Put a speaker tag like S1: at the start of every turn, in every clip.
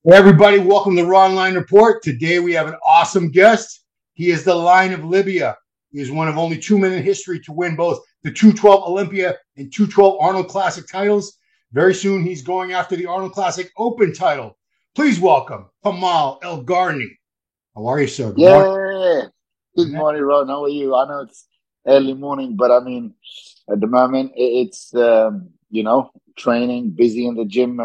S1: Hey everybody, welcome to the Raw Line Report. Today we have an awesome guest. He is the Lion of Libya. He is one of only 2 men in history to win both the 212 Olympia and 212 Arnold Classic titles. Very soon he's going after the Arnold Classic Open title. Please welcome Kamal El Garni. How are you, sir? Good morning.
S2: Yeah. Good morning, Ron. How are you? I know it's early morning, but I mean, at the moment it's training, busy in the gym,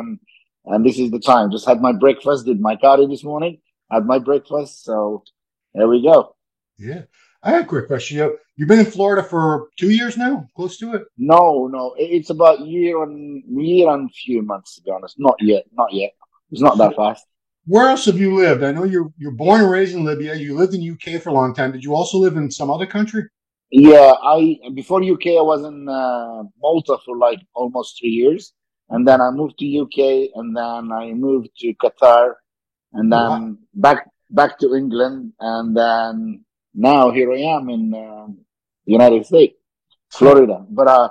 S2: and this is the time. Just had my breakfast, did my cardio this morning, had my breakfast, so there we go.
S1: Yeah. I have a quick question. You've been in Florida for 2 years now, close to it.
S2: No, no, it's about year and few months to be honest. Not yet, not yet. It's not that
S1: So
S2: fast.
S1: where else have you lived? I know you're born and raised in Libya. You lived in UK for a long time. Did you also live in some other country?
S2: Yeah, I before UK I was in Malta for like almost 3 years, and then
S1: Okay.
S2: I moved to UK, and then I moved to Qatar, and
S1: Oh wow.
S2: then back to England, and then now here I am in United States, Florida. But I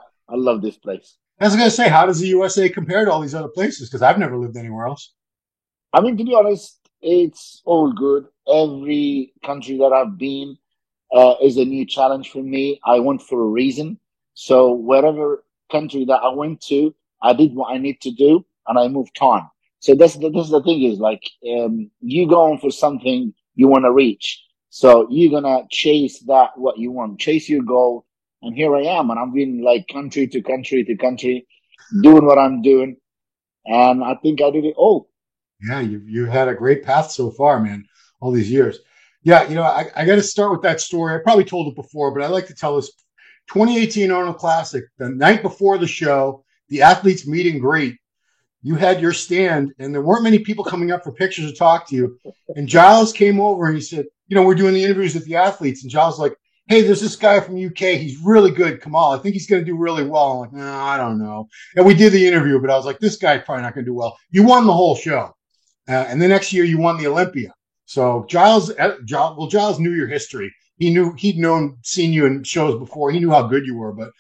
S2: love this place.
S1: I was gonna say, how does the USA compare to all these other places? Because I've never lived anywhere else.
S2: I mean, to be honest, it's all good. Every country that I've been is a new challenge for me. I went for a reason. So wherever country that I went to, I did what I need to do and I moved on. So that's the thing is like, you going for something you want to reach. So you're going to chase that, what you want, chase your goal. And here I am. And I've been like country to country to country doing what I'm doing. And I think I did it all.
S1: Yeah, you had a great path so far, man. All these years. Yeah, I got to start with that story. I probably told it before, but I like to tell this. 2018 Arnold Classic, the night before the show, the athletes meet and greet. You had your stand, and there weren't many people coming up for pictures to talk to you. And Giles came over and he said, we're doing the interviews with the athletes. And Giles was like, hey, there's this guy from UK. He's really good, Kamal. I think he's going to do really well. I'm like, no, I don't know. And we did the interview, but I was like, this guy's probably not going to do well. You won the whole show. And the next year you won the Olympia. So Giles knew your history. Seen you in shows before. He knew how good you were, but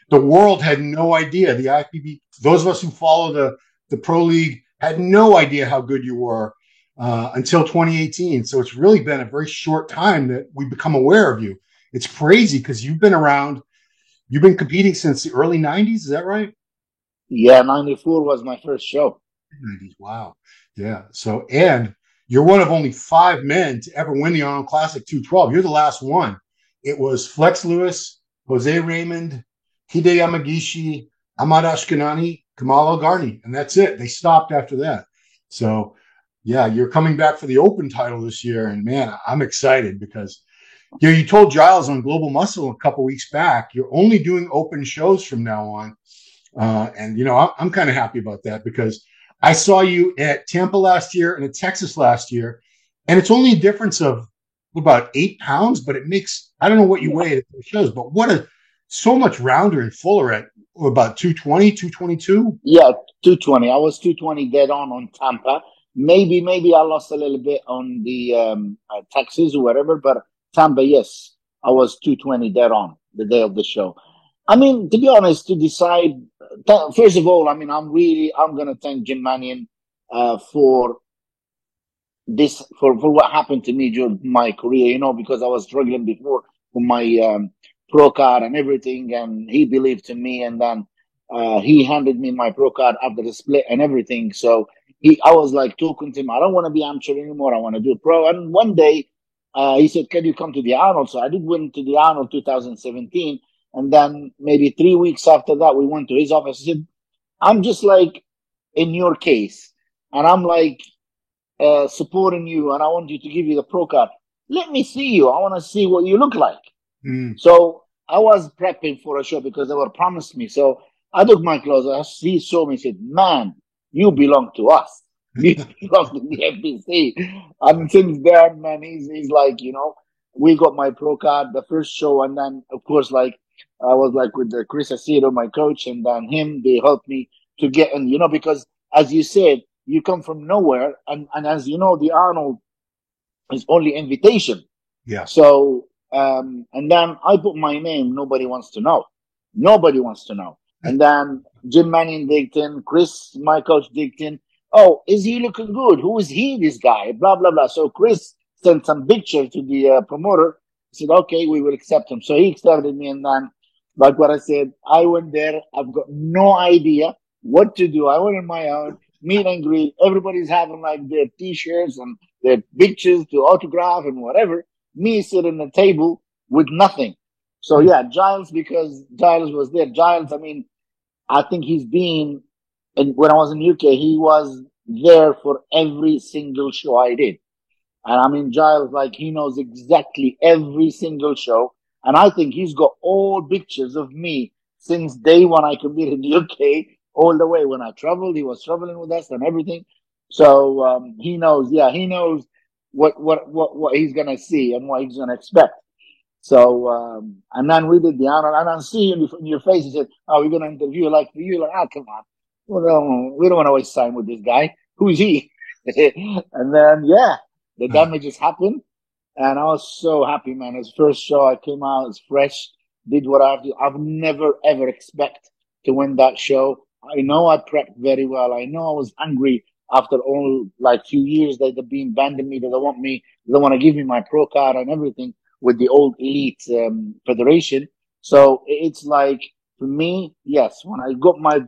S1: the world had no idea. The IFBB, those of us who follow the pro league had no idea how good you were until 2018. So it's really been a very short time that we become aware of you. It's crazy because you've been around. You've been competing since the early 90s. Is that right?
S2: Yeah, 94 was my first show.
S1: 90s. Wow. Yeah. So, and you're one of only 5 men to ever win the Arnold Classic 212. You're the last one. It was Flex Lewis, Jose Raymond, Hide Yamagishi, Ahmad Ashkenani, Kamal El Garni, and that's it. They stopped after that. So, yeah, you're coming back for the Open title this year, and man, I'm excited because you told Giles on Global Muscle a couple weeks back you're only doing open shows from now on, and I'm kind of happy about that because I saw you at Tampa last year and at Texas last year, and it's only a difference of about 8 pounds, but it makes I don't know what you
S2: Yeah,
S1: weigh at the shows, but what a so much rounder and fuller at about 220, 222.
S2: yeah, 220. I was 220 dead on Tampa. Maybe I lost a little bit on the Texas or whatever, but Tampa, yes, I was 220 dead on the day of the show. I mean, to be honest, to decide, first of all, I mean, I'm going to thank Jim Mannion for for what happened to me during my career, because I was struggling before for my pro card and everything, and he believed in me, and then he handed me my pro card after the split and everything. So I was like talking to him, I don't want to be amateur anymore, I want to do pro. And one day he said, "Can you come to the Arnold?" So I did went to the Arnold 2017, and then maybe 3 weeks after that, we went to his office. He said, "I'm just like in your case." And I'm like, supporting you, and I want you to give you the pro card. Let me see you. I want to see what you look like.
S1: Mm.
S2: So I was prepping for a show because they were promised me. So I took my clothes. He saw me and said, "Man, you belong to us. You belong to the FBC." And since then, man, he's like, we got my pro card, the first show. And then, of course, like, I was like with Chris Aceto, my coach, and then him, they helped me to get in, because as you said, you come from nowhere. And as you know, the Arnold is only invitation.
S1: Yeah.
S2: So, and then I put my name. Nobody wants to know. Nobody wants to know. And then Jim Manning digged in, Chris, my coach, digged in. Oh, is he looking good? Who is he, this guy? Blah, blah, blah. So Chris sent some picture to the promoter. He said, okay, we will accept him. So he accepted me. And then, like what I said, I went there. I've got no idea what to do. I went on my own, meet and greet. Everybody's having like their t-shirts and their pictures to autograph and whatever. Me sitting at the table with nothing. So
S1: Hmm.
S2: yeah, Giles, because Giles was there. Giles, I mean, I think he's been, and when I was in UK, he was there for every single show I did. And I mean, Giles, like, he knows exactly every single show. And I think he's got all pictures of me since day one I competed in the UK, all the way when I traveled. He was traveling with us and everything. So he knows, yeah, he knows what he's going to see and what he's going to expect. So, and then we did the honor, and I see in your face, he said, "Oh, we're going to interview you like for you." Like, ah, come on. Well, we don't want to waste time with this guy. Who's he? And then, yeah, the
S1: Uh,
S2: damages happened. And I was so happy, man. His first show, I came out, it's fresh, did what I have to. I've never, ever expect to win that show. I know I prepped very well. I know I was hungry after all, like, few years that they've been banding me, that they want me, they want to give me my pro card and everything with the old elite federation. So it's like, for me, yes, when I got my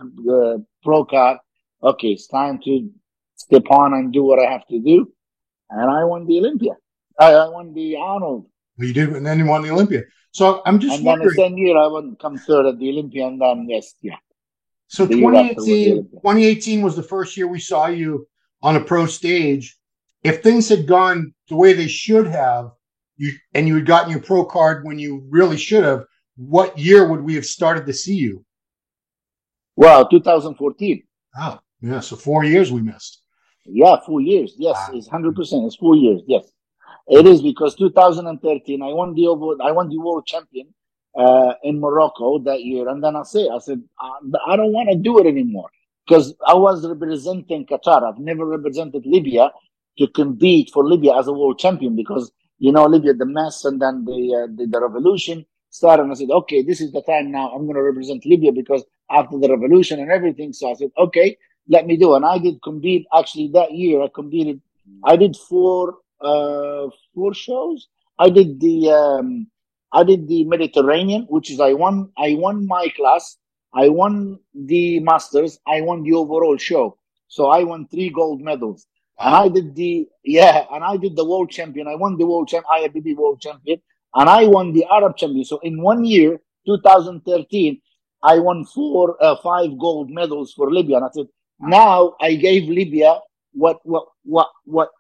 S2: pro card, okay, it's time to step on and do what I have to do. And I won the Olympia. I won the Arnold.
S1: you did, and then you won the Olympia. So I'm just
S2: And then the
S1: wondering.
S2: same year, I won come third at the Olympia. And then, yes, yeah,
S1: So
S2: the year after was the Olympia.
S1: 2018 was the first year we saw you on a pro stage. If things had gone the way they should have, you had gotten your pro card when you really should have, what year would we have started to see you?
S2: Well, 2014.
S1: Oh, yeah. So 4 years we missed.
S2: Yeah, 4 years. Yes,
S1: Wow.
S2: it's 100%. It's 4 years. Yes. It is because 2013, I won the world champion in Morocco that year, and then I said, I don't want to do it anymore because I was representing Qatar. I've never represented Libya to compete for Libya as a world champion because Libya, the mess, and then the revolution started. And I said, okay, this is the time now. I'm going to represent Libya because after the revolution and everything. So I said, okay, let me do. And I did compete actually that year. I competed. I did four shows. I did the Mediterranean, which is I won my class, I won the masters, I won the overall show. So I won three gold medals. And
S1: Wow.
S2: I did the world champion. I won the world champ IFBB world champion, and I won the Arab champion. So in 1 year, 2013, I won five gold medals for Libya. And I said, now I gave Libya what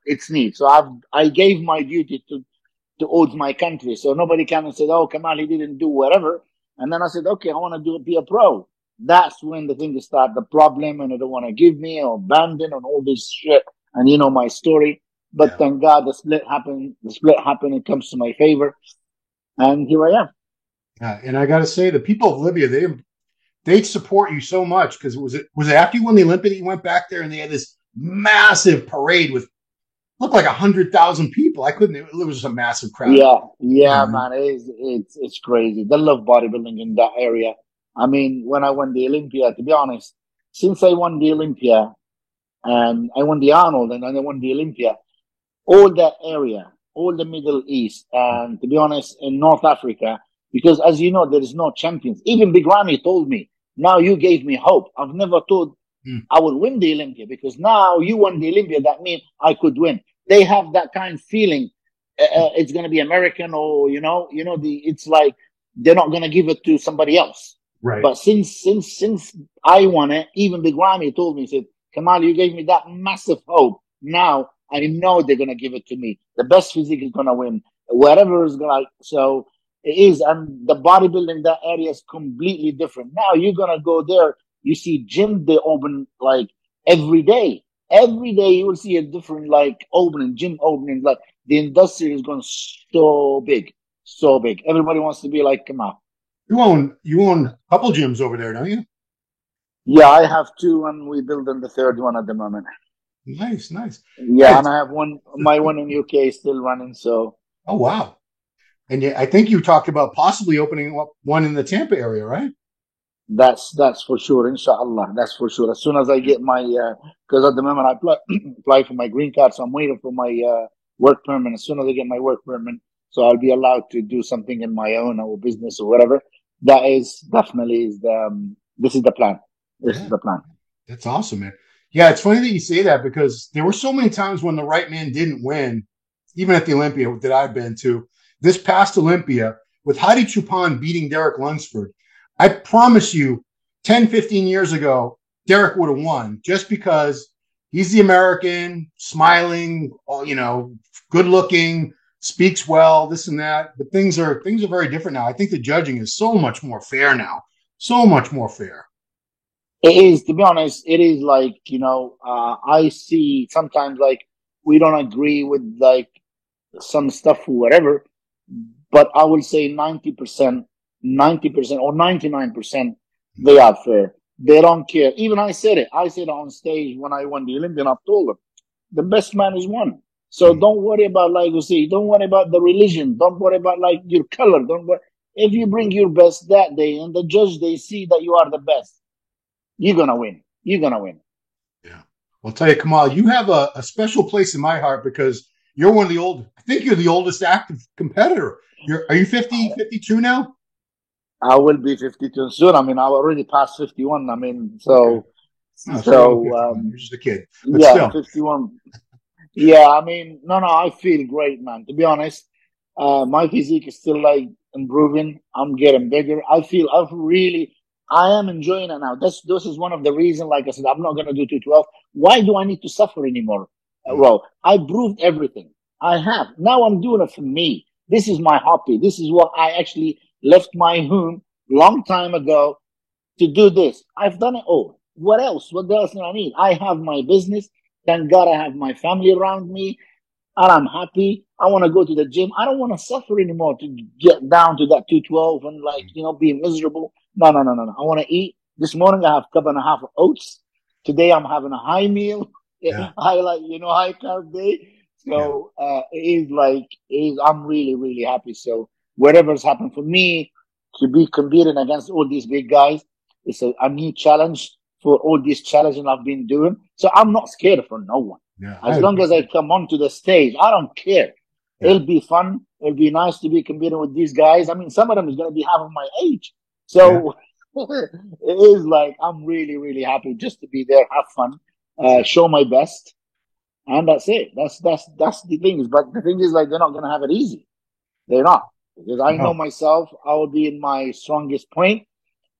S2: its needs. So I gave my duty towards my country. So nobody came and said, "Oh, Kamal, he didn't do whatever." And then I said, "Okay, I want to be a pro." That's when the thing start the problem, and they don't want to give me or abandon and all this shit. And you know my story. But
S1: Yeah.
S2: thank God the split happened. The split happened. It comes to my favor, and here I am.
S1: Yeah. And I got to say, the people of Libya, they support you so much because was it after you won the Olympia that you went back there and they had this massive parade with looked like 100,000 people. I couldn't. It was a massive crowd.
S2: Yeah, yeah,
S1: Um,
S2: man, it's crazy. They love bodybuilding in that area. I mean, when I won the Olympia, to be honest, since I won the Olympia and I won the Arnold and then I won the Olympia, all that area, all the Middle East, and to be honest, in North Africa, because as you know, there is no champions. Even Big Ramy told me, now you gave me hope. I've never thought
S1: mm,
S2: I would win the Olympia because now you won the Olympia. That means I could win. They have that kind of feeling. It's going to be American, or it's like they're not going to give it to somebody else.
S1: right.
S2: But since I won it, even Big Ramy told me, he said, Kamal, you gave me that massive hope. Now I know they're going to give it to me. The best physique is going to win. Whatever is going to, so it is. And the bodybuilding in that area is completely different. Now you're going to go there. You see gym, they open like every day. Every day you will see a different like opening, gym opening. Like the industry is going so big, so big. Everybody wants to be like Kamal.
S1: You own a couple gyms over there, don't you?
S2: Yeah, I have two, and we building the third one at the moment.
S1: Nice, nice. Yeah.
S2: Yeah, and I have one. My one in UK is still running. So
S1: Oh wow. And yeah, I think you talked about possibly opening up one in the Tampa area, right?
S2: That's for sure, inshallah. That's for sure. As soon as I get my, because at the moment I apply for my green card, so I'm waiting for my work permit. As soon as I get my work permit, so I'll be allowed to do something in my own or business or whatever. That is definitely is the. This is the plan. This is
S1: Yeah,
S2: the plan.
S1: that's awesome, man. Yeah, it's funny that you say that because there were so many times when the right man didn't win, even at the Olympia that I've been to. This past Olympia with Heidi Chupin beating Derek Lunsford, I promise you, 10, 15 years ago, Derek would have won just because he's the American, smiling, good looking, speaks well, this and that. But things are very different now. I think the judging is so much more fair now. So much more fair.
S2: It is, to be honest, it is like, I see sometimes like we don't agree with like some stuff or whatever, but I will say 90%, 90% or 99%, they are fair. They don't care. Even I said it. I said it on stage when I won the Olympian. I told them the best man is won. So
S1: Mm.
S2: don't worry about, like you say, don't worry about the religion. Don't worry about like your color. Don't worry. If you bring your best that day and the judge, they see that you are the best, you're going to win. You're going to win.
S1: Yeah. I'll tell you, Kamal, you have a special place in my heart because you're one of the old, I think you're the oldest active competitor. Are you 50, 52 now?
S2: I will be 52 soon. I mean, I already passed 51. I mean,
S1: Okay. Oh, so you're only
S2: so,
S1: 51. You're just a kid, but
S2: yeah,
S1: still.
S2: 51. Yeah, I mean, no, I feel great, man. To be honest, my physique is still like improving. I'm getting bigger. I am enjoying it now. This is one of the reasons, like I said, I'm not going to do 212. Why do I need to suffer anymore?
S1: Mm.
S2: Well, I proved everything. I have. Now I'm doing it for me. This is my hobby. This is what I actually left my home long time ago to do this. I've done it all. What else? What else do I need? I have my business. Thank God I have my family around me and I'm happy. I want to go to the gym. I don't want to suffer anymore to get down to that 212 and like, be miserable. No, no, no, no, no. I want to eat. This morning I have a cup and a half of oats. Today I'm having a high meal.
S1: Yeah.
S2: I like, high carb day.
S1: Yeah.
S2: So, I'm really, really happy. So whatever's happened for me to be competing against all these big guys, it's a new challenge for all these challenges I've been doing. So I'm not scared for no one.
S1: Yeah.
S2: As long as I come onto the stage, I don't care.
S1: Yeah.
S2: It'll be fun. It'll be nice to be competing with these guys. I mean, some of them is going to be half of my age.
S1: Yeah.
S2: So it is like, I'm really, really happy just to be there, have fun,
S1: Yeah.
S2: show my best. And that's it. That's the thing. But the thing is, like, they're not going to have it easy. They're not. Because I know
S1: No.
S2: myself, I will be in my strongest point.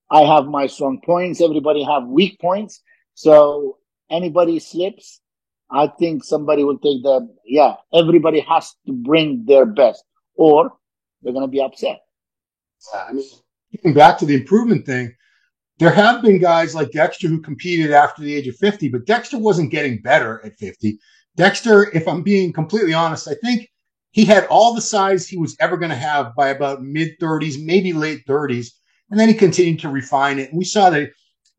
S2: I have my strong points. Everybody have weak points. So anybody slips, I think somebody will take everybody has to bring their best or they're going to be upset.
S1: I mean, getting back to the improvement thing, there have been guys like Dexter who competed after the age of 50, but Dexter wasn't getting better at 50. Dexter, if I'm being completely honest, I think he had all the size he was ever going to have by about mid 30s, maybe late 30s. And then he continued to refine it. And we saw that,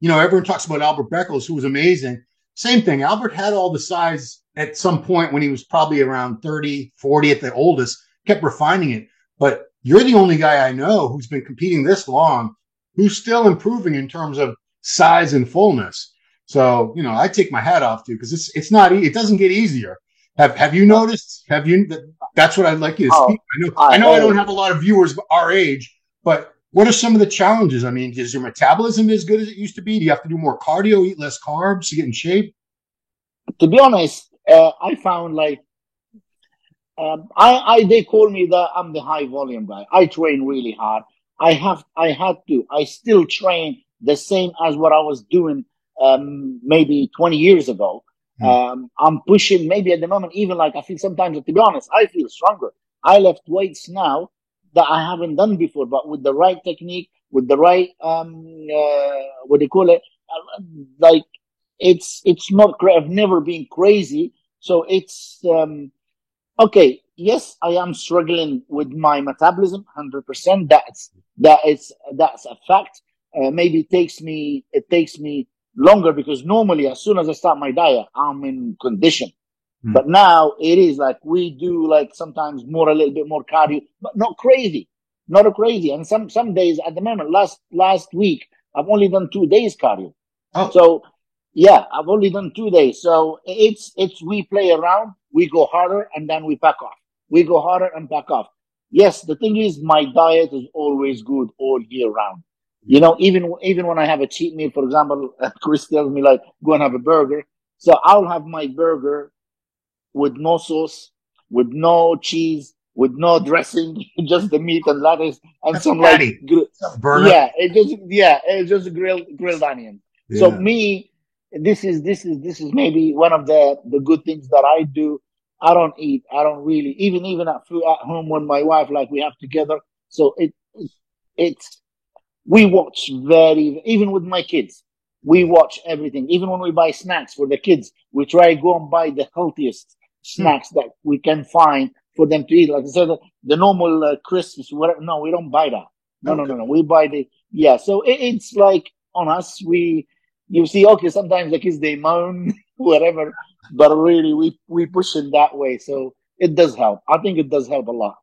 S1: everyone talks about Albert Beckles, who was amazing. Same thing. Albert had all the size at some point when he was probably around 30, 40 at the oldest, kept refining it. But you're the only guy I know who's been competing this long who's still improving in terms of size and fullness. So, I take my hat off to because it's not, it doesn't get easier. Have you noticed? That's what I'd like you to speak.
S2: Oh,
S1: I know I don't have a lot of viewers our age, but what are some of the challenges? I mean, is your metabolism as good as it used to be? Do you have to do more cardio, eat less carbs to get in shape?
S2: to be honest, I found like, they call me I'm the high volume guy. I train really hard. I still train the same as what I was doing, maybe 20 years ago.
S1: Hmm.
S2: I'm pushing maybe at the moment, even like I feel sometimes, to be honest, I feel stronger. I left weights now that I haven't done before, but with the right technique, with the right, what do you call it? Like it's not, I've never been crazy. So okay, yes, I am struggling with my metabolism, 100%. That's a fact. Maybe it takes me longer because normally as soon as I start my diet, I'm in condition.
S1: Hmm.
S2: But now it is like we do like sometimes a little bit more cardio, but not crazy, not crazy. And some days at the moment, last week I've only done 2 days cardio.
S1: Oh,
S2: So yeah, I've only done 2 days. So we play around, we go harder, and then we back off. We go harder and back off. Yes, the thing is, my diet is always good all year round. You know, even when I have a cheat meal, for example, Chris tells me like, go and have a burger. So I'll have my burger with no sauce, with no cheese, with no dressing, just the meat and lettuce and
S1: that's
S2: some like,
S1: fatty. Burner.
S2: it's just grilled onion. So
S1: Yeah.
S2: me, this is maybe one of the good things that I do. I don't eat. I don't really even at food at home when my wife like we have together. So it's we watch very even with my kids. We watch everything. Even when we buy snacks for the kids, we try to go and buy the healthiest
S1: Hmm.
S2: snacks that we can find for them to eat. Like I said, the normal crisps. Whatever. No, we don't buy that. No, no,
S1: Okay.
S2: no, no. We buy the yeah. So it's like on us. You see, okay, sometimes the kids they moan, whatever, but really we push it that way. So it does help. I think it does help a lot.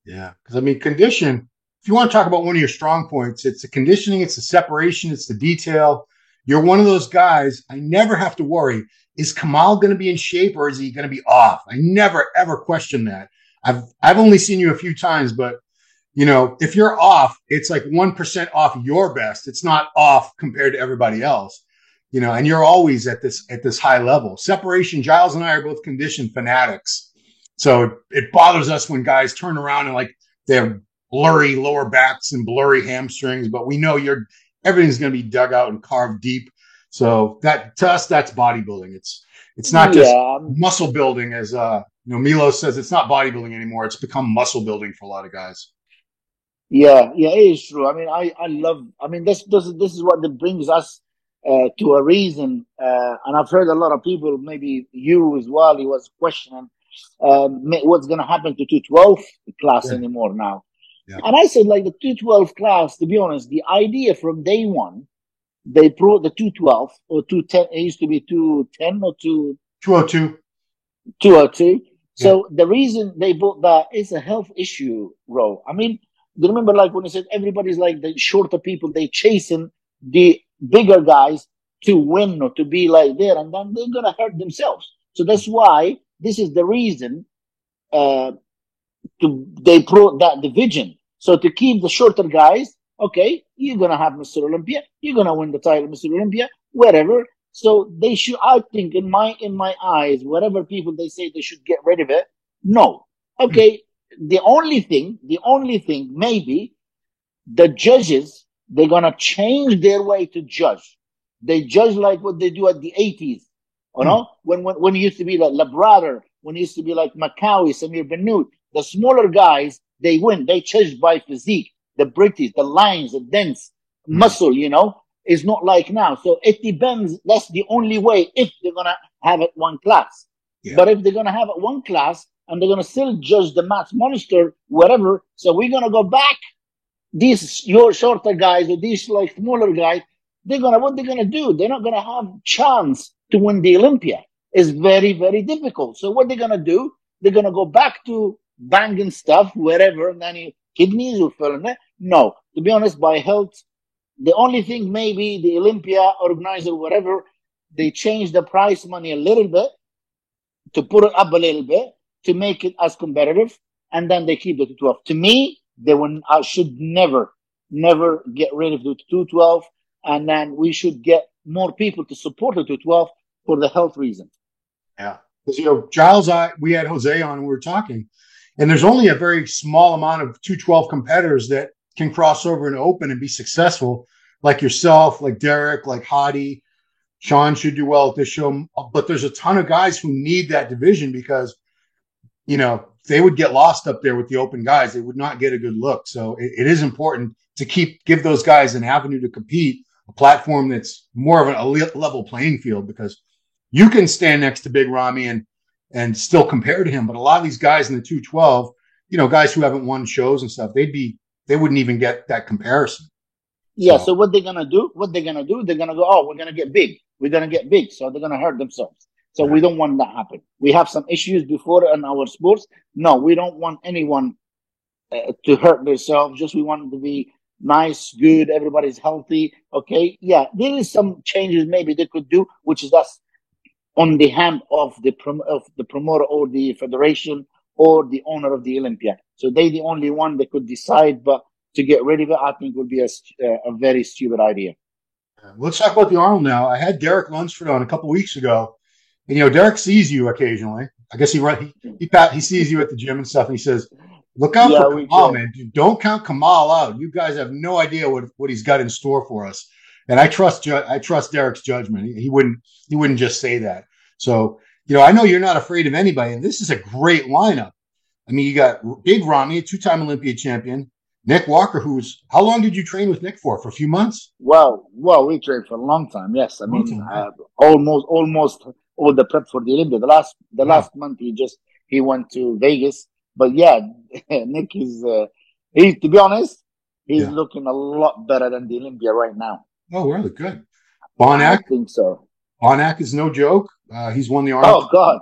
S1: Yeah. Because I mean, condition, if you want to talk about one of your strong points, it's the conditioning, it's the separation, it's the detail. You're one of those guys. I never have to worry. Is Kamal going to be in shape or is he going to be off? I never ever question that. I've only seen you a few times, but you know, if you're off, it's like 1% off your best. It's not off compared to everybody else, you know, and you're always at this high level. Separation, Giles and I are both conditioned fanatics. So it bothers us when guys turn around and like they have blurry lower backs and blurry hamstrings, but we know everything's going to be dug out and carved deep. So that to us, that's bodybuilding. It's not just
S2: Yeah,
S1: muscle building as Milo says, it's not bodybuilding anymore. It's become muscle building for a lot of guys.
S2: yeah, yeah, it is true. I mean, I love. I mean, this is what that brings us to a reason. And I've heard a lot of people, maybe you as well. He was questioning what's going to happen to 212 class
S1: Yeah.
S2: anymore now.
S1: Yeah.
S2: And I said, like the 212 class. To be honest, the idea from day one, they brought the 212 or 210. It used to be 210 or
S1: 202.
S2: 202.
S1: Yeah.
S2: So the reason they bought that is a health issue, Ro. I mean, do you remember like when you said everybody's like the shorter people, they chasing the bigger guys to win or to be like there, and then they're gonna hurt themselves. So that's why this is the reason uh, they brought that division. So to keep the shorter guys, okay, you're gonna have Mr. Olympia, you're gonna win the title, Mr. Olympia, wherever. So they should, I think, in my eyes, whatever people they say they should get rid of it. No,
S1: Hmm.
S2: okay. The only thing, maybe the judges they're gonna change their way to judge. They judge like what they do at the 80s. You
S1: Hmm.
S2: know, when it used to be like Labrada, when it used to be like Makawi, Samir Benoot, the smaller guys they win. They judge by physique, the British, the lines, the dense
S1: Hmm.
S2: muscle. It's not like now. So it depends. That's the only way if they're gonna have it one class.
S1: Yeah.
S2: But if they're gonna have it one class and they're gonna still judge the mass monster, whatever, so we're gonna go back these your shorter guys or these like smaller guys, what they're gonna do? They're not gonna have chance to win the Olympia. It's very, very difficult. So what they're gonna do? They're gonna go back to banging stuff wherever, and then kidneys will fill in it. No, to be honest, by health, the only thing maybe the Olympia organizer, whatever, they change the price money a little bit to put it up a little bit to make it as competitive, and then they keep the 212. To me, I should never, never get rid of the 212, and then we should get more people to support the 212 for the health reason.
S1: Yeah. Because, Giles, we had Jose on and we were talking, and there's only a very small amount of 212 competitors that can cross over and open and be successful, like yourself, like Derek, like Hadi. Sean should do well at this show. But there's a ton of guys who need that division because, they would get lost up there with the open guys. They would not get a good look. So it is important to give those guys an avenue to compete, a platform that's more of a level playing field because you can stand next to Big Ramy and still compare to him. But a lot of these guys in the 212, guys who haven't won shows and stuff, they wouldn't even get that comparison.
S2: Yeah.
S1: So
S2: So what they're gonna do? They're gonna go. Oh, we're gonna get big. We're gonna get big. So they're gonna hurt themselves. So we
S1: right.
S2: don't want that happen. We have some issues before in our sports. No, we don't want anyone to hurt themselves. Just we want to be nice, good, everybody's healthy. Okay, yeah, there is some changes maybe they could do, which is that's on the hand of the promoter or the federation or the owner of the Olympia. So they the only one that could decide, but to get rid of it, I think would be a very stupid idea.
S1: Let's talk about the Arnold now. I had Derek Lunsford on a couple weeks ago, and Derek sees you occasionally. I guess he sees you at the gym and stuff, and he says, "Look out
S2: Yeah,
S1: for
S2: we
S1: Kamal,
S2: can.
S1: man. Don't count Kamal out. You guys have no idea what he's got in store for us." And I trust Derek's judgment. He wouldn't just say that. So I know you're not afraid of anybody, and this is a great lineup. I mean, you got Big Ramy, a two-time Olympia champion, Nick Walker, how long did you train with Nick for? For a few months?
S2: Well, we trained for a long time. Yes, I
S1: Long
S2: mean,
S1: time, yeah.
S2: almost all the prep for the Olympia. The
S1: Wow.
S2: last month he went to Vegas, but yeah, Nick is he's to be honest, he's
S1: Yeah.
S2: looking a lot better than the Olympia right now.
S1: Oh, really good.
S2: I
S1: Bonac.
S2: think so.
S1: Bonac is no joke. He's won the Arnold.
S2: Oh God,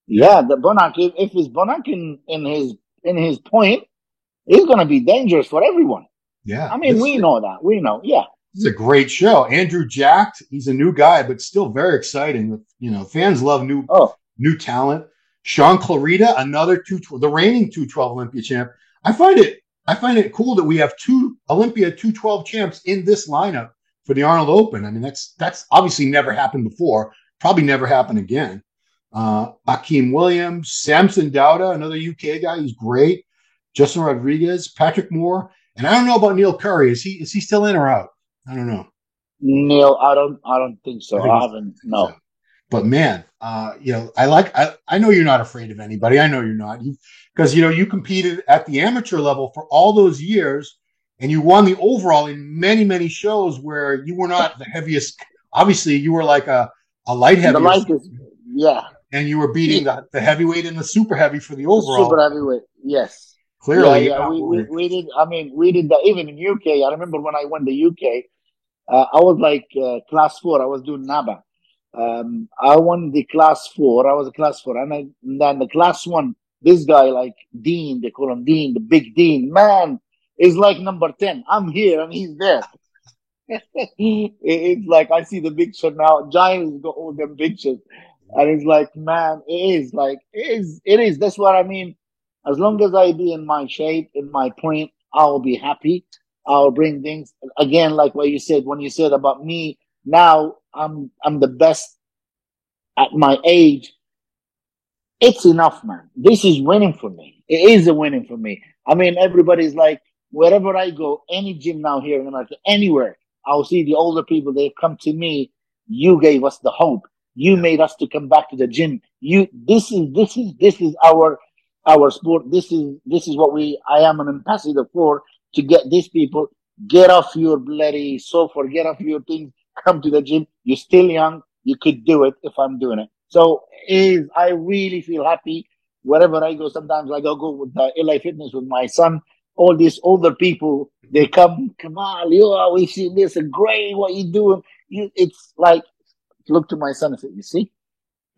S1: Yeah.
S2: yeah, the Bonac. If it's Bonac in his point, he's gonna be dangerous for everyone.
S1: Yeah.
S2: I mean, we know that. We know. Yeah.
S1: This is a great show. Andrew Jacked, he's a new guy, but still very exciting. Fans love
S2: Oh,
S1: new talent. Sean Clarita, another the reigning 212 Olympia champ. I find it cool that we have two Olympia 212 champs in this lineup for the Arnold Open. I mean, that's obviously never happened before. Probably never happen again. Akeem Williams, Samson Dowda, another UK guy. He's great. Justin Rodriguez, Patrick Moore, and I don't know about Neil Curry. Is he still in or out? I don't know.
S2: Neil, I don't think
S1: I
S2: so.
S1: think
S2: I
S1: he's
S2: haven't.
S1: so.
S2: No.
S1: But man, I know you're not afraid of anybody. I know you're not. Because you competed at the amateur level for all those years, and you won the overall in many many shows where you were not the heaviest. Obviously, you were like a light
S2: The
S1: heavy,
S2: light is, yeah,
S1: and you were beating the heavyweight and the super heavy for the
S2: super
S1: overall.
S2: heavyweight. Yes. Yeah,
S1: Clearly, you're
S2: yeah.
S1: not worried.
S2: We did. I mean, we did that even in UK. I remember when I went to UK, I was like class four. I was doing NABA. I won the class four. I was a class four, and then the class one. This guy, like Dean, they call him Dean, the big Dean. Man, is like number 10. I'm here and he's there. It's like I see the picture now. Giants got all them pictures, and it's like, man, it is. That's what I mean. As long as I be in my shape, in my point, I'll be happy. I'll bring things again, like what you said when you said about me. Now I'm the best at my age. It's enough, man. This is winning for me. It is a winning for me. I mean, everybody's like, wherever I go, any gym now here in America, anywhere, I'll see the older people. They come to me. You gave us the hope. You
S1: Yeah.
S2: made us to come back to the gym. This is our sport. This is what I am an ambassador for to get these people get off your bloody sofa, get off your things, come to the gym. You're still young. You could do it if I'm doing it. So I really feel happy wherever I go. Sometimes I go with the LA Fitness with my son. All these older people, they come on, we see this and great what you doing. It's like look to my son and say, you see,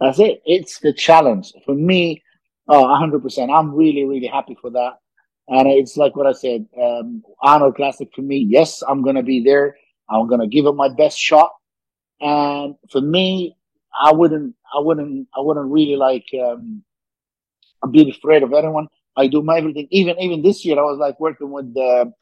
S2: that's it. It's the challenge for me. 100%. I'm really, really happy for that. And it's like what I said, Arnold Classic for me. Yes, I'm going to be there. I'm going to give it my best shot. And for me, I wouldn't really like, be afraid of anyone. I do my everything. Even this year, I was like working with the,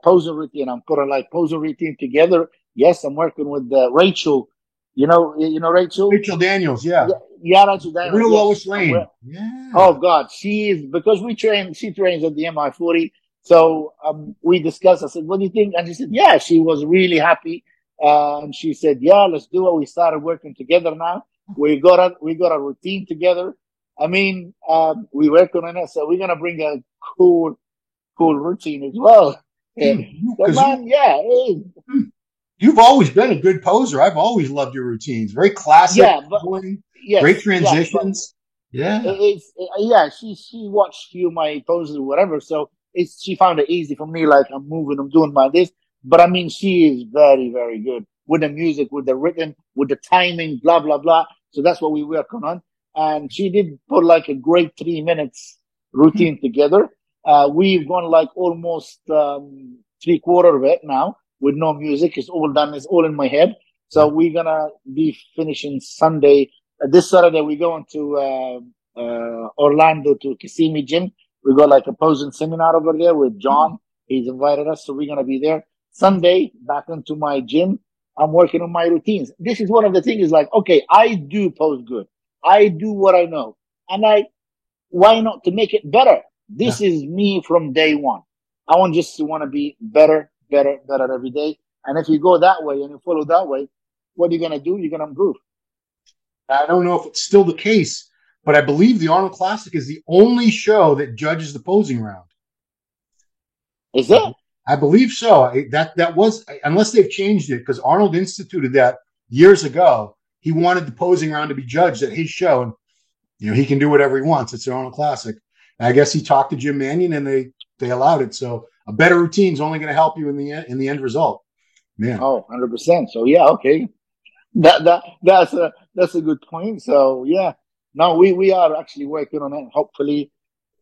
S2: Poser routine. I'm putting like Poser routine together. Yes, I'm working with Rachel. You know Rachel?
S1: Rachel Daniels,
S2: Yeah,
S1: yeah.
S2: yeah, Rachel
S1: The
S2: Daniels.
S1: real Lois
S2: Yes,
S1: Lane.
S2: oh
S1: Yeah.
S2: God, she is because she trains at the MI40. So we discussed. I said, "What do you think?" And she said, "Yeah." She was really happy, and she said, "Yeah, let's do it." We started working together now. We got a routine together. I mean, we work on it, so we're gonna bring a cool routine as well. Yeah. So
S1: Because
S2: man, yeah, it is.
S1: you've always been a good poser. I've always loved your routines. Very classic,
S2: Yeah, but
S1: great
S2: yes, but
S1: transitions. Yeah.
S2: it's yeah. She watched few my poses or whatever, so she found it easy for me. Like I'm moving, I'm doing my this. But I mean, she is very very good with the music, with the rhythm, with the timing, blah blah blah. So that's what we working on. And she did put like a great 3 minutes routine together. We've gone like almost 3/4 of it now with no music. It's all done. It's all in my head. So
S1: Yeah.
S2: we're gonna be finishing Sunday. This Saturday we're going to Orlando to Kissimmee Gym. We got like a posing seminar over there with John. He's invited us, so we're gonna be there. Sunday, back into my gym. I'm working on my routines. This is one of the things is like, okay, I do pose good. I do what I know. And why not to make it better?
S1: Yeah.
S2: This is me from day one. I want just to want to be better, better, better every day. And if you go that way and you follow that way, what are you going to do? You're going to improve.
S1: I don't know if it's still the case, but I believe the Arnold Classic is the only show that judges the posing round.
S2: Is it?
S1: I believe so. That was, unless they've changed it, because Arnold instituted that years ago. He wanted the posing round to be judged at his show, and he can do whatever he wants. It's the Arnold Classic. And I guess he talked to Jim Mannion, and they allowed it. So a better routine is only going to help you in the end result. Man.
S2: Oh, 100%. So yeah, okay. That's a good point. So yeah, no, we are actually working on it. Hopefully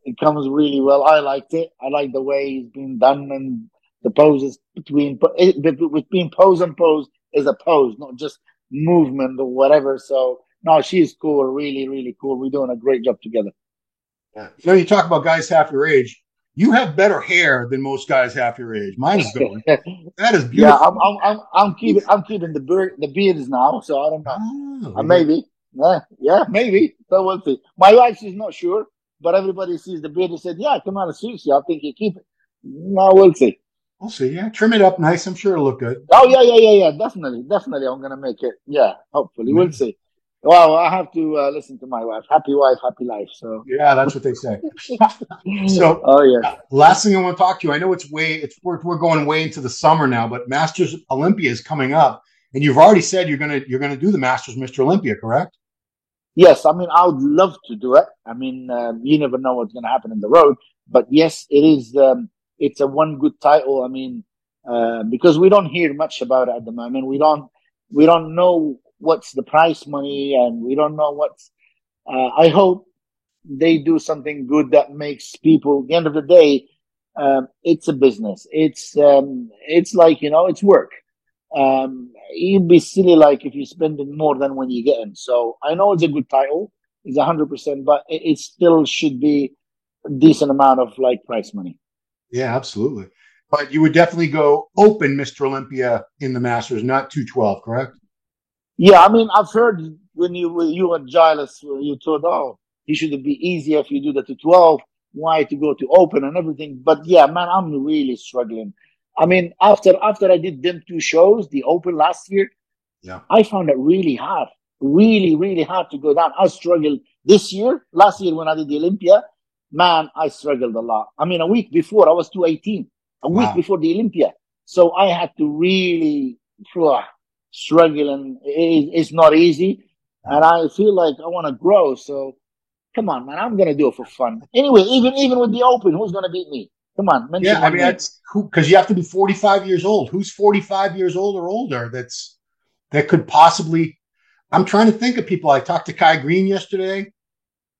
S2: it comes really well. I liked it. I like the way it's been done and the poses between pose and pose is a pose, not just movement or whatever. So no, she's cool, really, really cool. We're doing a great job together.
S1: Yeah. You talk about guys half your age. You have better hair than most guys half your age. Mine's going. That is
S2: Yeah,
S1: beautiful.
S2: I'm keeping the beards now, so I don't know.
S1: Oh,
S2: Maybe. Yeah, maybe. So we'll see. My wife is not sure, but everybody sees the beard and said, "Yeah, come on, it suits you. I think you keep it." No, we'll see.
S1: we'll see. Yeah, trim it up nice. I'm sure it'll look good.
S2: Oh yeah. Definitely. I'm gonna make it. Yeah, hopefully we'll
S1: Man.
S2: see. Well, I have to listen to my wife, happy life. So.
S1: Yeah, that's what they say. So,
S2: Oh yeah.
S1: last thing I want to talk to you. I know we're going way into the summer now, but Masters Olympia is coming up, and you've already said you're gonna do the Masters Mr. Olympia, correct?
S2: Yes, I mean, I would love to do it. I mean, you never know what's going to happen in the road, but yes, it is. It's a one good title. I mean, because we don't hear much about it at the moment. We don't know what's the prize money, and we don't know what's. I hope they do something good that makes people. At the end of the day, it's a business. It's like it's work. You'd be silly like if you're spending more than when you get in. So I know it's a good title, it's 100%, but it still should be a decent amount of like prize money.
S1: Yeah, absolutely. But you would definitely go open Mr. Olympia in the Masters, not 212, correct?
S2: Yeah, I mean, I've heard when you and Giles, you thought, oh, it should be easier if you do the to 12. Why to go to open and everything? But yeah, man, I'm really struggling. I mean, after I did them two shows, the open last year,
S1: Yeah.
S2: I found it really hard, really, really hard to go down. I struggled this year, last year when I did the Olympia, man, I struggled a lot. I mean, a week before I was 218, a week
S1: Wow.
S2: before the Olympia. So I had to really struggle and it's not easy. And I feel like I want to grow. So come on, man, I'm going to do it for fun. Anyway, even with the open, who's going to beat me? Come on,
S1: Yeah,
S2: mention
S1: I
S2: one
S1: mean
S2: name.
S1: that's because you have to be 45 years old. Who's 45 years old or older that could possibly. I'm trying to think of people. I talked to Kai Green yesterday.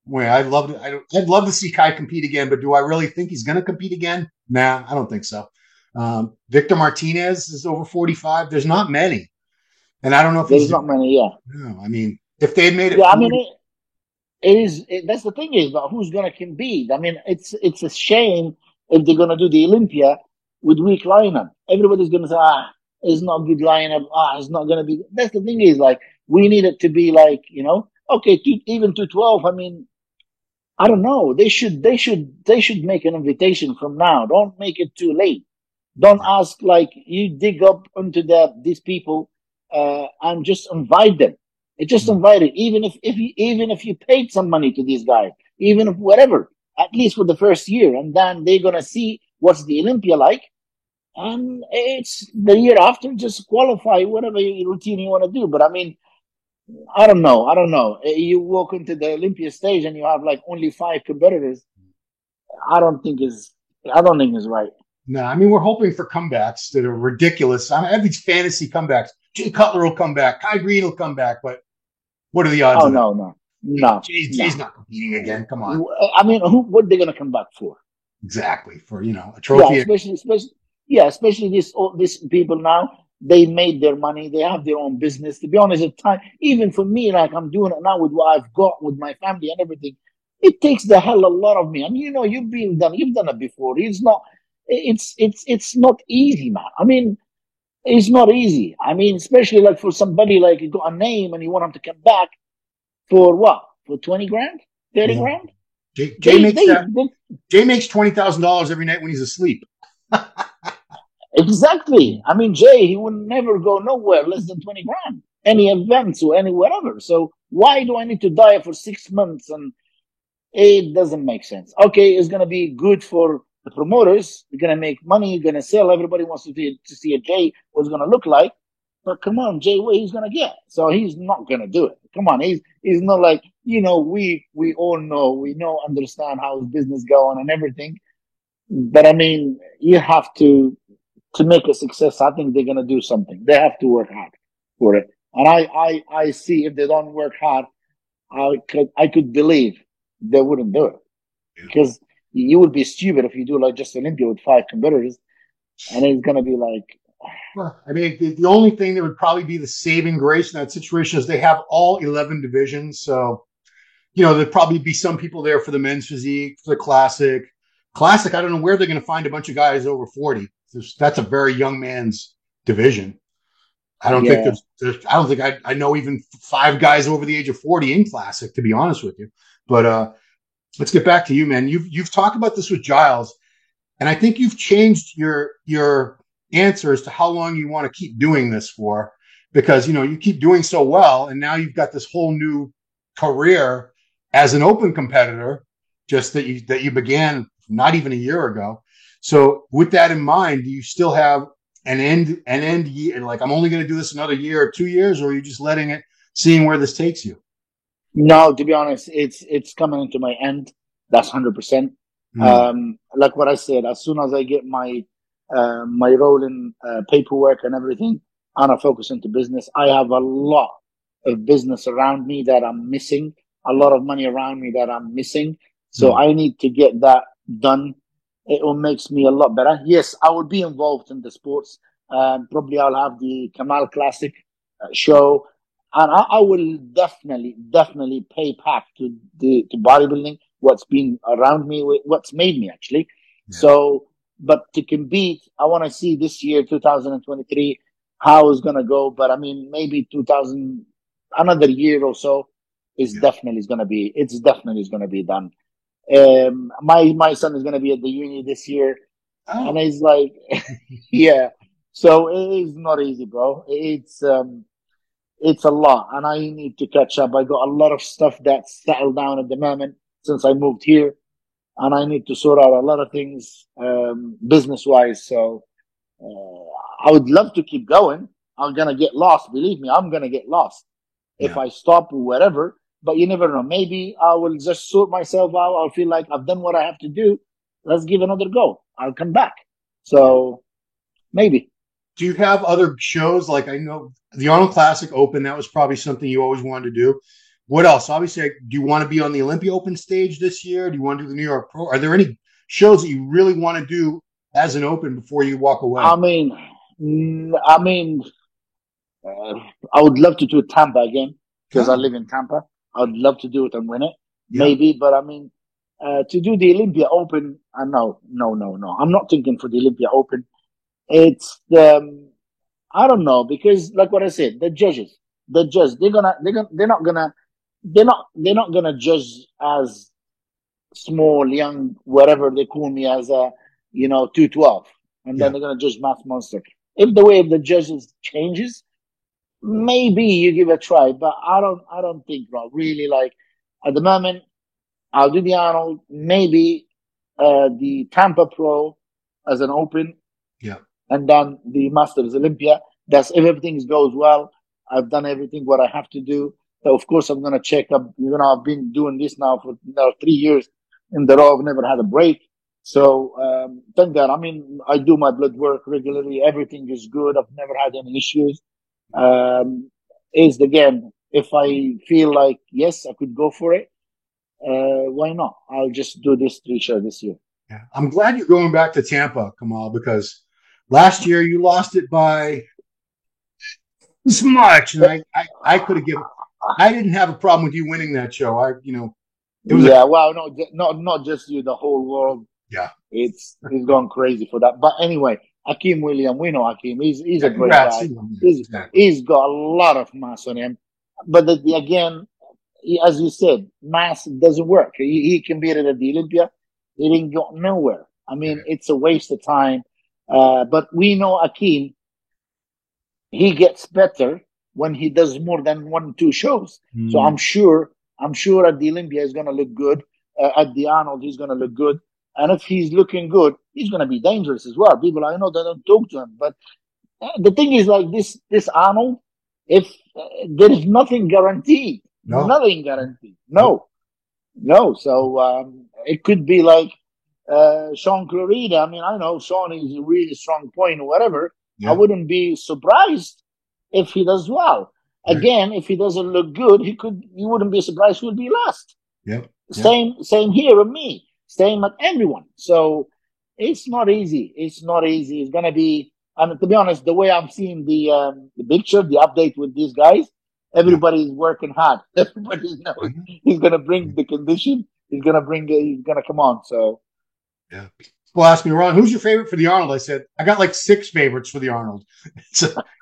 S1: Where I'd love to see Kai compete again, but do I really think he's going to compete again? Nah, I don't think so. Victor Martinez is over 45. There's not many, and I don't know if
S2: There's
S1: he's.
S2: not many, yeah.
S1: No, I mean, if they had made it
S2: Yeah, I mean,
S1: 40,
S2: that's the thing is, but who's going to compete? I mean, it's a shame if they're going to do the Olympia with weak lineup. Everybody's going to say, it's not good lineup. It's not going to be. That's the thing is, like, we need it to be like, okay, even to 12. I mean, I don't know. They should make an invitation from now. Don't make it too late. Don't ask like you dig up into these people, and just invite them. It just invite it. Even if you paid some money to these guys, even if whatever, at least for the first year, and then they're gonna see what's the Olympia like, and it's the year after just qualify whatever routine you want to do. But I mean, I don't know. You walk into the Olympia stage and you have like only five competitors. I don't think is I don't think is right.
S1: no, I mean we're hoping for comebacks that are ridiculous. I have these fantasy comebacks. Jay Cutler will come back. Kai Green will come back, but what are the odds
S2: Oh
S1: of that?
S2: no, no, no,
S1: Jay's
S2: no.
S1: not competing again. Come on.
S2: I mean, what are they gonna come back for?
S1: Exactly. For a
S2: Yeah,
S1: trophy.
S2: especially. yeah, especially these people now, they made their money, they have their own business. To be honest, at time, even for me, like I'm doing it now with what I've got with my family and everything, it takes the hell a lot of me. I mean, you've done it before. It's not easy, man. I mean, it's not easy. I mean, especially like for somebody like you got a name and you want them to come back for what? For 20 grand, 30
S1: Yeah.
S2: grand?
S1: Jay makes
S2: They,
S1: that. Jay makes $20,000 every night when he's asleep.
S2: exactly. I mean, Jay, he would never go nowhere less than 20 grand, any events or any whatever. So why do I need to die for 6 months? And it doesn't make sense. Okay, it's going to be good for the promoters. You're going to make money. You're going to sell. Everybody wants to see a Jay, what's going to look like. But come on, Jay, what he's going to get? So he's not going to do it. Come on. He's not like, we all know, understand how his business going and everything. But I mean, you have to make a success. I think they're going to do something. They have to work hard for it. And I see if they don't work hard, I could believe they wouldn't do it, because you would be stupid if you do like just Olympia with 5 competitors, and it's going to be like,
S1: Well, I mean, the only thing that would probably be the saving grace in that situation is they have all 11 divisions. So, there'd probably be some people there for the men's physique, for the classic. Classic, I don't know where they're going to find a bunch of guys over 40. That's a very young man's division. I don't think
S2: yeah,
S1: I don't think I know even 5 guys over the age of 40 in classic, to be honest with you. But let's get back to you, man. You've talked about this with Giles, and I think you've changed your answer as to how long you want to keep doing this for, because you keep doing so well, and now you've got this whole new career as an open competitor, just that you began not even a year ago. So with that in mind, do you still have an end year? Like, I'm only going to do this another year or 2 years, or are you just seeing where this takes you?
S2: no, to be honest, it's coming into my end. That's 100%.
S1: Hmm.
S2: Like what I said, as soon as I get my rolling paperwork and everything, and I focus into business, I have a lot of business around me that I'm missing, a lot of money around me that I'm missing. So
S1: Hmm.
S2: I need to get that done. It will makes me a lot better. Yes, I will be involved in the sports. Probably I'll have the Kamal Classic show, and I will definitely pay back to bodybuilding what's been around me, what's made me actually.
S1: Yeah.
S2: So, but to compete, I want to see this year, 2023, how it's gonna go. But I mean, maybe 2000, another year or so,
S1: Yeah.
S2: it's definitely is gonna be done. My son is gonna be at the uni this year, and
S1: Oh.
S2: he's like, yeah. So it is not easy, bro. It's a lot, and I need to catch up. I got a lot of stuff that's settled down at the moment since I moved here, and I need to sort out a lot of things business wise. So I would love to keep going. I'm gonna get lost. Believe me, I'm gonna get lost if
S1: Yeah.
S2: I stop or whatever. But you never know. Maybe I will just sort myself out. I'll feel like I've done what I have to do. Let's give another go. I'll come back.
S1: Yeah.
S2: So maybe.
S1: Do you have other shows? Like, I know the Arnold Classic Open, that was probably something you always wanted to do. What else? Obviously, do you want to be on the Olympia Open stage this year? Do you want to do the New York Pro? Are there any shows that you really want to do as an open before you walk
S2: I
S1: away?
S2: mean, I mean, uh, I would love to do Tampa again because I
S1: Oh,
S2: live in Tampa. I'd love to do it and win it,
S1: yeah.
S2: maybe. But I mean, to do the Olympia Open, no, no, no, no. I'm not thinking for the Olympia Open. It's I don't know, because like what I said, the judges, they're not gonna judge as small, young, whatever they call me as a 212, and then
S1: Yeah.
S2: they're gonna judge mass monster. If the way of the judges changes, maybe you give it a try, but I don't think, bro. Really, like at the moment, I'll do the Arnold, maybe the Tampa Pro as an open,
S1: Yeah.
S2: and then the Masters Olympia. That's if everything goes well. I've done everything what I have to do. So of course I'm gonna check up. I've been doing this now for now 3 years in the row. I've never had a break. So thank God. I mean, I do my blood work regularly. Everything is good. I've never had any issues. Um, is again, if I feel like yes, I could go for it. Why not? I'll just do this 3 show this year.
S1: Yeah. I'm glad you're going back to Tampa, Kamal, because Last year, you lost it by this much, and I could have given. I didn't have a problem with you winning that show. It was a
S2: Yeah, well, no, not just you, the whole world.
S1: yeah.
S2: It's gone crazy for that. But anyway, Akeem William, we know Akeem. He's
S1: Yeah,
S2: a great
S1: congrats.
S2: guy.
S1: Yeah,
S2: He's
S1: exactly.
S2: he's got a lot of mass on him. But again, as you said, mass doesn't work. He competed at the Olympia. He didn't go nowhere. I mean, it's a waste of time. But we know Akeem, he gets better when he does more than 1, 2 shows. So
S1: Mm,
S2: I'm sure at the Olympia he's going to look good. At the Arnold, he's going to look good. And if he's looking good, he's going to be dangerous as well. People, I know they don't talk to him, but the thing is like this Arnold, if there is nothing guaranteed,
S1: no,
S2: nothing guaranteed,
S1: nope.
S2: no. So it could be like Sean Clarida. I mean, I know Sean is a really strong point or whatever. I
S1: Yeah,
S2: wouldn't be surprised if he does well.
S1: right.
S2: Again, if he doesn't look good, he could. You wouldn't be surprised he would be last.
S1: Yep, yep.
S2: Same here with me. Same at everyone. So it's not easy. It's not easy. It's gonna be. And to be honest, the way I'm seeing the picture, the update with these guys,
S1: Yeah.
S2: everybody's working hard. Everybody knows
S1: Mhm.
S2: he's gonna bring the condition. He's gonna bring it. He's gonna come on. So
S1: Yeah. People ask me, Ron, who's your favorite for the Arnold? I said, I got like 6 favorites for the Arnold.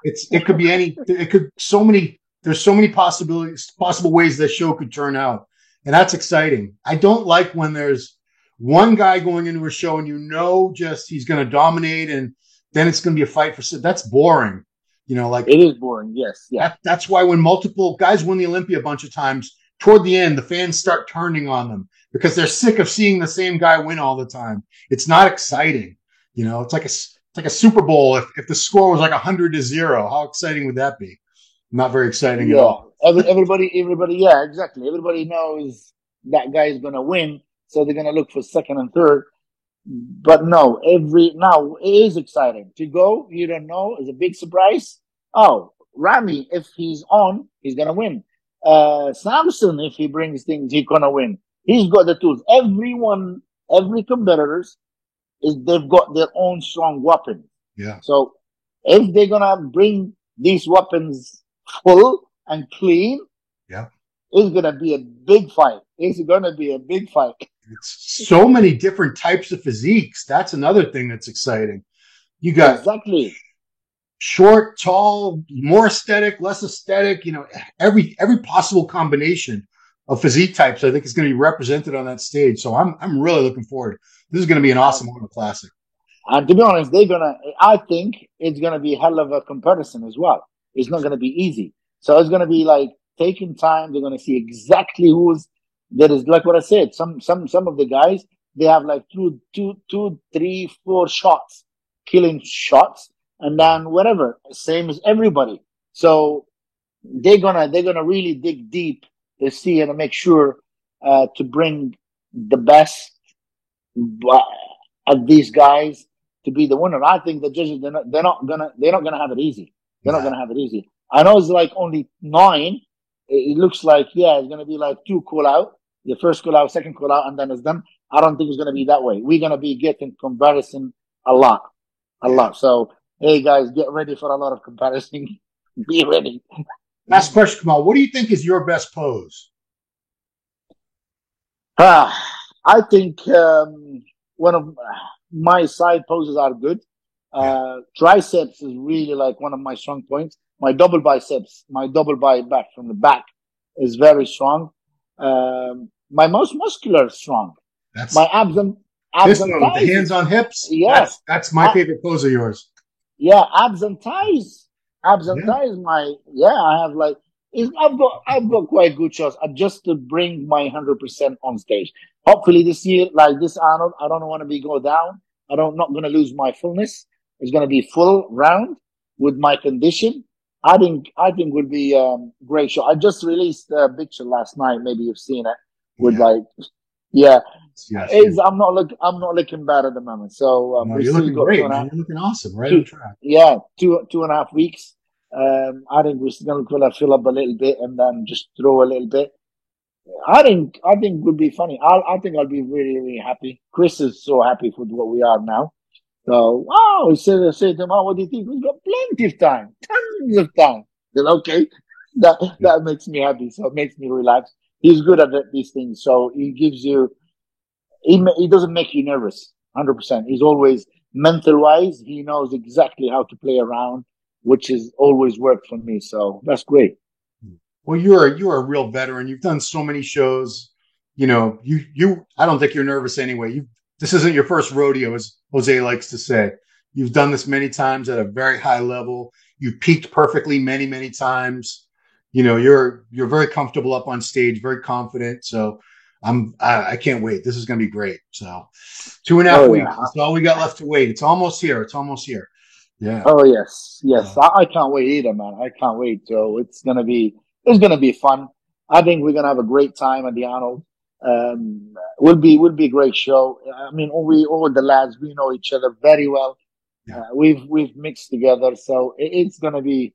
S1: It could be any, it could, so many, there's so many possibilities, possible ways that show could turn out. And that's exciting. I don't like when there's one guy going into a show and just he's going to dominate and then it's going to be a fight for, that's boring. Like
S2: it is boring. Yes, yeah,
S1: that's why when multiple guys win the Olympia a bunch of times, toward the end, the fans start turning on them because they're sick of seeing the same guy win all the time. It's not exciting. It's like a Super Bowl. If the score was like 100-0, how exciting would that be? Not very exciting at
S2: yeah.
S1: all.
S2: Everybody, yeah, exactly. Everybody knows that guy is gonna win, so they're gonna look for second and third. But no, every now it is exciting to go. You don't know, it's a big surprise. Oh, Rami, if he's on, he's gonna win. Samson, if he brings things, he's gonna win. He's got the tools. Everyone, every competitors is they've got their own strong weapon.
S1: Yeah.
S2: So if they're gonna bring these weapons full and clean,
S1: Yeah.
S2: it's gonna be a big fight. It's gonna be a big fight.
S1: It's so many different types of physiques. That's another thing that's exciting. You got
S2: Exactly.
S1: short, tall, more aesthetic, less aesthetic, every possible combination of physique types, I think is going to be represented on that stage. So I'm really looking forward. This is going to be an awesome Arnold Classic.
S2: And to be honest, I think it's gonna be a hell of a comparison as well. It's not gonna be easy. So it's gonna be like taking time. They're gonna see exactly who's there is like what I said. Some of the guys, they have like two, 3, 4 shots, killing shots, and
S1: Yeah.
S2: then whatever, same as everybody. So they're gonna really dig deep to see and to make sure to bring the best of these guys to be the winner. I think the judges they're not gonna have it easy. They're not
S1: Nah.
S2: gonna have it easy. I know it's like only 9. It looks like it's gonna be like 2 call out, the first call out, second call out, and then it's done. I don't think it's gonna be that way. We're gonna be getting comparison a lot, a
S1: Yeah.
S2: lot. So hey guys, get ready for a lot of comparison. Be ready.
S1: Last question, Kamal. What do you think is your best pose?
S2: Ah, I think one of my side poses are good.
S1: Yeah.
S2: Triceps is really like one of my strong points. My double biceps, my double back from the back is very strong. My most muscular is strong. My
S1: That's
S2: abs and
S1: pistol with the
S2: thighs
S1: hands
S2: is
S1: on hips.
S2: yeah,
S1: That's my
S2: I,
S1: favorite pose of yours.
S2: yeah, abs and thighs. Abs and
S1: Yeah.
S2: thighs, I have like, I've got quite good shots just to bring my 100% on stage. Hopefully this year, like this Arnold, I don't want to be go down. Not going to lose my fullness. It's going to be full round with my condition. I think would be great show. I just released a picture last night. Maybe you've seen it with
S1: Yeah.
S2: like, yeah,
S1: Yes. Yes.
S2: I'm not looking bad at the moment. So
S1: No,
S2: we
S1: you're
S2: still
S1: looking
S2: got two
S1: great,
S2: and a
S1: man.
S2: half,
S1: You're looking awesome. Right on
S2: two,
S1: track.
S2: yeah, 2.5 weeks. I think we're still gonna fill up a little bit and then just throw a little bit. I think would be funny. I think I'll be really, really happy. Chris is so happy with what we are now. So, wow, I said to him, oh, what do you think? We've got plenty of time, tons of time. Then, okay, that makes me happy. So it makes me relax. He's good at these things. So he gives you, he doesn't make you nervous, 100%. He's always mental wise. He knows exactly how to play around, which has always worked for me. So that's great.
S1: Well, you're a real veteran. You've done so many shows. You know, you I don't think you're nervous anyway. You This isn't your first rodeo, as Jose likes to say. You've done this many times at a very high level. You've peaked perfectly many times. You know, you're very comfortable up on stage, very confident. So I can't wait. This is going to be great. So 2.5
S2: Oh,
S1: weeks.
S2: yeah.
S1: That's all we got left to wait. It's almost here. It's almost here. Yeah.
S2: Oh, yes. Yes.
S1: Uh,
S2: I can't wait either, man. I can't wait. So it's going to be fun. I think we're going to have a great time at the Arnold. Will be a great show. I mean, all the lads, we know each other very well.
S1: yeah.
S2: We've mixed together. So it's going to be,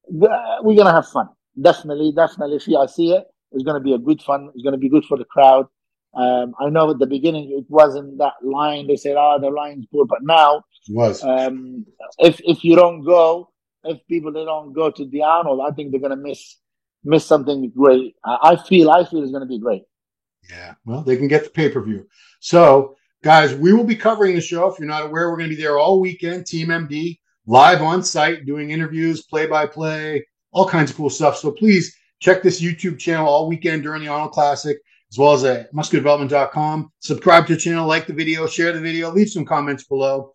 S2: we're going to have fun. Definitely. If I see it, it's going to be a good fun. It's going to be good for the crowd. I know at the beginning it wasn't that line. They said, "Oh, the line's poor," but now,
S1: It was.
S2: um, if you don't go, if people they don't go to the Arnold, I think they're going to miss something great. I feel it's going to be great.
S1: Yeah, well, they can get the pay-per-view. So, guys, we will be covering the show. If you're not aware, we're going to be there all weekend, Team MD, live on site, doing interviews, play-by-play, all kinds of cool stuff. So please check this YouTube channel all weekend during the Arnold Classic, as well as at musculardevelopment.com. Subscribe to the channel, like the video, share the video, leave some comments below.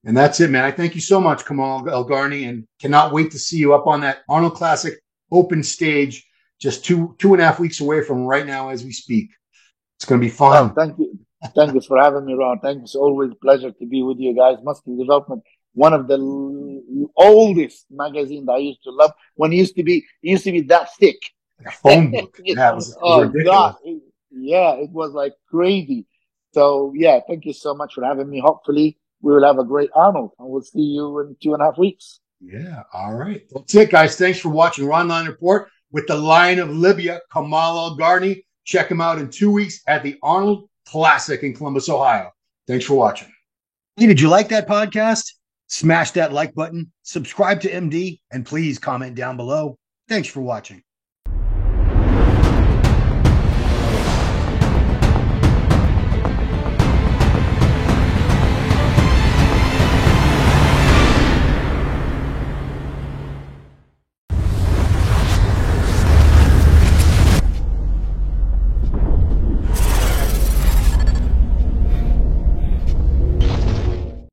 S1: And that's it, man. I thank you so much, Kamal Elgarni, and cannot wait to see you up on that Arnold Classic open stage just 2.5 weeks away from right now as we speak. It's going to be
S2: Oh,
S1: fun.
S2: thank you. Thank you for having me, Ron. Thank you. It's always a pleasure to be with you guys. Muscle Development, one of the oldest magazines I used to love. When it used to be that thick.
S1: Like a phone book. Yeah, it was
S2: Oh God,
S1: ridiculous.
S2: yeah, it was like crazy. So yeah, thank you so much for having me. Hopefully, we will have a great Arnold, and we'll see you in 2.5 weeks.
S1: Yeah, all right. That's it, guys. Thanks for watching Ron Line Report with the Lion of Libya, Kamal Elgarni. Check him out in 2 weeks at the Arnold Classic in Columbus, Ohio. Thanks for watching. Hey, did you like that podcast? Smash that like button, subscribe to MD, and please comment down below. Thanks for watching.